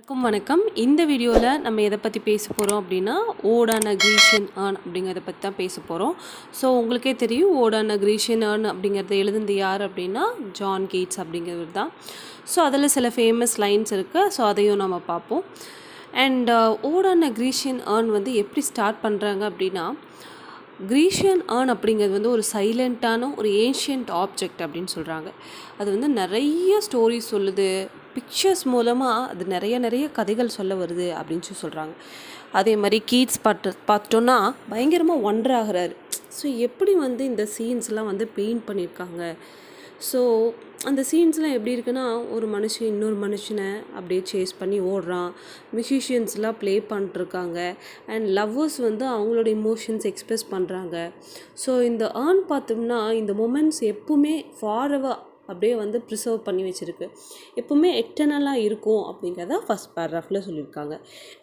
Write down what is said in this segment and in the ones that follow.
எல்லாருக்கும் வணக்கம். இந்த வீடியோவில் நம்ம எதை பற்றி பேச போகிறோம் அப்படின்னா ஓடான கிரீஷியன் ஏர்ன் அப்படிங்கிறத பற்றி தான் பேச போகிறோம். ஸோ உங்களுக்கே தெரியும் ஓடான கிரீஷியன் ஏர்ன் அப்படிங்கிறத எழுதுனது யார் அப்படின்னா ஜான் கீட்ஸ் அப்படிங்கிறது தான். ஸோ அதில் சில ஃபேமஸ் லைன்ஸ் இருக்குது. ஸோ அதையும் நம்ம பார்ப்போம். அண்ட் ஓடான கிரீஷியன் ஏர்ன் வந்து எப்படி ஸ்டார்ட் பண்ணுறாங்க அப்படின்னா, கிரீஷியன் ஏர்ன் அப்படிங்கிறது வந்து ஒரு சைலண்ட்டான ஒரு ஏன்ஷியன்ட் ஆப்ஜெக்ட் அப்படின்னு சொல்கிறாங்க. அது வந்து நிறைய ஸ்டோரிஸ் சொல்லுது, பிக்சர்ஸ் மூலமாக அது நிறைய கதைகள் சொல்ல வருது அப்படின்னு சொல்கிறாங்க. அதே மாதிரி கீட்ஸ் பார்த்தோன்னா பயங்கரமாக ஒண்டர் ஆகிறாரு. ஸோ எப்படி வந்து இந்த சீன்ஸ்லாம் வந்து பெயிண்ட் பண்ணியிருக்காங்க. ஸோ அந்த சீன்ஸ்லாம் எப்படி இருக்குன்னா, ஒரு மனுஷன் இன்னொரு மனுஷனை அப்படியே சேஸ் பண்ணி ஓடுறான், மியூசிஷியன்ஸ்லாம் ப்ளே பண்ணிட்டுருக்காங்க, அண்ட் லவ்வர்ஸ் வந்து அவங்களோட இமோஷன்ஸ் எக்ஸ்ப்ரெஸ் பண்ணுறாங்க. ஸோ இந்த ஏர்ன் பார்த்தோம்னா இந்த மொமெண்ட்ஸ் எப்பவுமே ஃபாரெவர் அப்படியே வந்து ப்ரிசர்வ் பண்ணி வச்சுருக்கு, எப்பவுமே எட்டர்னலாக இருக்கும் அப்படிங்கிறத ஃபஸ்ட் பேராகிராஃபில் சொல்லியிருக்காங்க.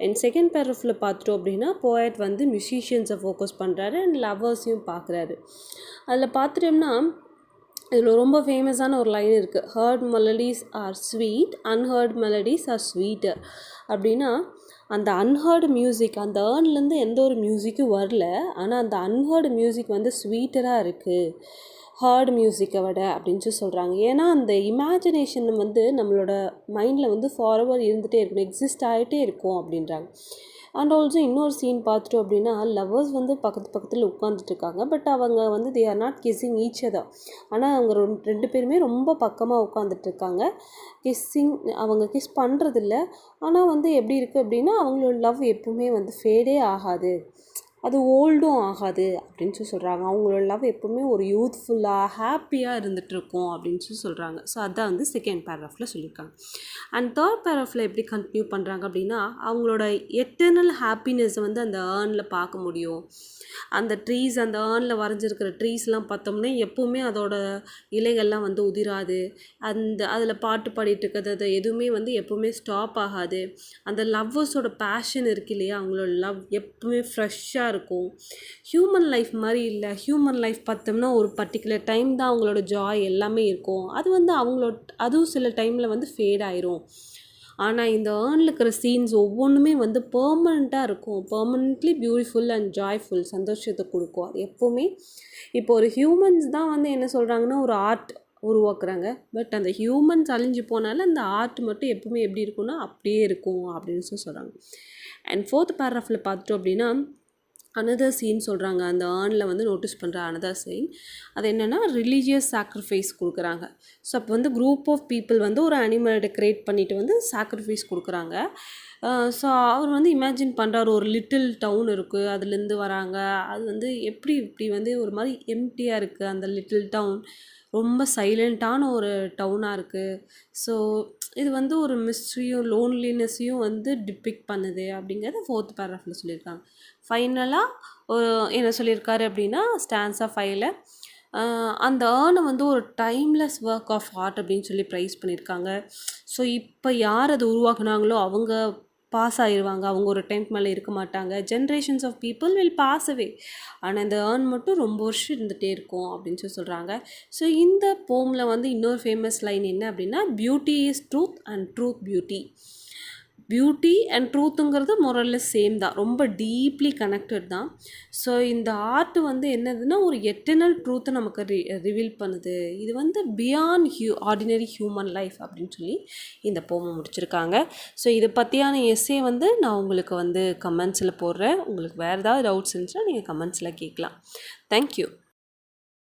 அண்ட் செகண்ட் பேராகிராஃபில் பார்த்துட்டோம் அப்படின்னா போயட் வந்து மியூசிஷியன்ஸை ஃபோக்கஸ் பண்ணுறாரு அண்ட் லவ்வர்ஸையும் பார்க்குறாரு. அதில் பார்த்துட்டோம்னா இதில் ரொம்ப ஃபேமஸான ஒரு லைன் இருக்குது, heard melodies are sweet, unheard melodies are sweeter. அப்படின்னா அந்த அன்ஹர்டு மியூசிக், அந்த ஏர்ன்லேருந்து எந்த ஒரு மியூசிக்கும் வரல, ஆனால் அந்த அன்ஹர்டு மியூசிக் வந்து ஸ்வீட்டராக இருக்குது ஹார்ட் மியூசிக்கை விட அப்படின்னு சொல்கிறாங்க. ஏன்னா அந்த இமேஜினேஷன் வந்து நம்மளோட மைண்டில் வந்து ஃபார்வர் இருந்துகிட்டே இருக்கணும், எக்ஸிஸ்ட் ஆகிட்டே இருக்கும் அப்படின்றாங்க. அண்ட் ஆல்சோ இன்னொரு சீன் பார்த்துட்டோம் அப்படின்னா லவ்வர்ஸ் வந்து பக்கத்தில் உட்காந்துட்ருக்காங்க, பட் அவங்க வந்து they are not kissing each other. ஆனால் அவங்க ரெண்டு பேருமே ரொம்ப பக்கமாக உட்காந்துட்ருக்காங்க, அவங்க கிஸ் பண்ணுறதில்ல. ஆனால் வந்து எப்படி இருக்குது அப்படின்னா அவங்களோட லவ் எப்பவுமே வந்து ஃபேடே ஆகாது, அது ஓல்டும் ஆகாது அப்படின்னு சொல்கிறாங்க. அவங்களோட லவ் எப்போவுமே ஒரு யூத்ஃபுல்லாக ஹாப்பியாக இருந்துகிட்ருக்கோம் அப்படின்னு சொல்கிறாங்க. ஸோ அதான் வந்து செகண்ட் பேராகிராஃபில் சொல்லியிருக்காங்க. அண்ட் தேர்ட் பேராகிராஃபில் எப்படி கண்டினியூ பண்ணுறாங்க அப்படின்னா, அவங்களோட எட்டர்னல் ஹாப்பினஸை வந்து அந்த ஏர்னில் பார்க்க முடியும். அந்த ட்ரீஸ், அந்த ஏர்னில் வரைஞ்சிருக்கிற ட்ரீஸ்லாம் பார்த்தோம்னா எப்போவுமே அதோட இலைகள்லாம் வந்து உதிராது, அதில் பாட்டு பாடிட்டு இருக்கிறது அது எதுவுமே வந்து எப்போவுமே ஸ்டாப் ஆகாது. அந்த லவ்வர்ஸோட பேஷன் இருக்கு இல்லையா, அவங்களோட லவ் எப்பவுமே ஃப்ரெஷ்ஷாக இருக்கும். ஹியூமன் லைஃப் மாதிரி இல்லை. ஹியூமன் லைஃப் பார்த்தோம்னா ஒரு பர்டிகுலர் டைம் தான் அவங்களோட ஜாய் எல்லாமே இருக்கும், அது வந்து அதுவும் சில டைமில் வந்து ஃபேட் ஆயிரும். ஆனால் இந்த ஏர்னில் இருக்கிற சீன்ஸ் ஒவ்வொன்றுமே வந்து பெர்மனண்ட்டாக இருக்கும், பெர்மனண்ட்லி பியூட்டிஃபுல் அண்ட் ஜாய்ஃபுல், சந்தோஷத்தை கொடுக்கும். அது எப்போவுமே இப்போ ஒரு ஹியூமன்ஸ் தான் வந்து என்ன சொல்கிறாங்கன்னா ஒரு ஆர்ட் உருவாக்குறாங்க, பட் அந்த ஹியூமன்ஸ் அழிஞ்சு போனாலும் அந்த ஆர்ட் மட்டும் எப்பவுமே எப்படி இருக்குன்னா அப்படியே இருக்கும் அப்படின்னு சொல்கிறாங்க. அண்ட் ஃபோர்த் பேராகிராஃபில் பார்த்துட்டோம் அப்படின்னா அனதர் சீன் சொல்கிறாங்க. அந்த ஏர்னில் வந்து நோட்டீஸ் பண்ணுற அனதர் சீன் அது என்னென்னா ரிலீஜியஸ் சாக்ரிஃபைஸ் கொடுக்குறாங்க. ஸோ அப்போ வந்து குரூப் ஆஃப் பீப்புள் வந்து ஒரு அனிமலை கிரியேட் பண்ணிவிட்டு வந்து சாக்ரிஃபைஸ் கொடுக்குறாங்க. ஸோ அவர் வந்து இமேஜின் பண்ணுறாரு, ஒரு லிட்டில் டவுன் இருக்குது, அதுலேருந்து வராங்க, அது வந்து இப்படி வந்து ஒரு மாதிரி எம்டியாக இருக்குது, அந்த லிட்டில் டவுன் ரொம்ப சைலண்ட்டான ஒரு டவுனாக இருக்குது. ஸோ இது வந்து ஒரு மிஸ்ட்ரியும் லோன்லினஸையும் வந்து டிபிக்ட் பண்ணுது அப்படிங்கிறத ஃபோர்த் பேராகிராஃபில் சொல்லியிருக்காங்க. ஃபைனலாக என்ன சொல்லியிருக்காரு அப்படின்னா ஸ்டான்ஸா 5ல் அந்த ஏர்னை வந்து ஒரு டைம்லெஸ் ஒர்க் ஆஃப் ஆர்ட் அப்படின்னு சொல்லி ப்ரைஸ் பண்ணியிருக்காங்க. ஸோ இப்போ யார் அதை உருவாக்குனாங்களோ அவங்க பாஸ் ஆயிடுவாங்க, அவங்க ஒரு டைம் மேலே இருக்க மாட்டாங்க. Generations of people will pass away, ஆனால் இந்த ஏர்ன் மட்டும் ரொம்ப வருஷம் இருந்துகிட்டே இருக்கும் அப்படின்னு சொல்கிறாங்க. ஸோ இந்த போமில் வந்து இன்னொரு ஃபேமஸ் லைன் என்ன அப்படின்னா, beauty is truth and truth beauty. Beauty and ட்ரூத்துங்கிறது மொரல்லஸ் சேம் தான், ரொம்ப டீப்லி கனெக்டட் தான். ஸோ இந்த ஆர்ட் வந்து என்னதுன்னா ஒரு எட்டர்னல் ட்ரூத்தை நமக்கு ரிவீல் பண்ணுது. இது வந்து பியாண்ட் ஆர்டினரி ஹியூமன் லைஃப் அப்படின்னு சொல்லி இந்த போமை முடிச்சிருக்காங்க. ஸோ இதை பற்றியான எஸ்ஸே வந்து நான் உங்களுக்கு வந்து கமெண்ட்ஸில் போடுறேன். உங்களுக்கு வேறு ஏதாவது டவுட்ஸ் இருந்துச்சுன்னா நீங்கள் கமெண்ட்ஸில் கேட்கலாம். தேங்க்யூ.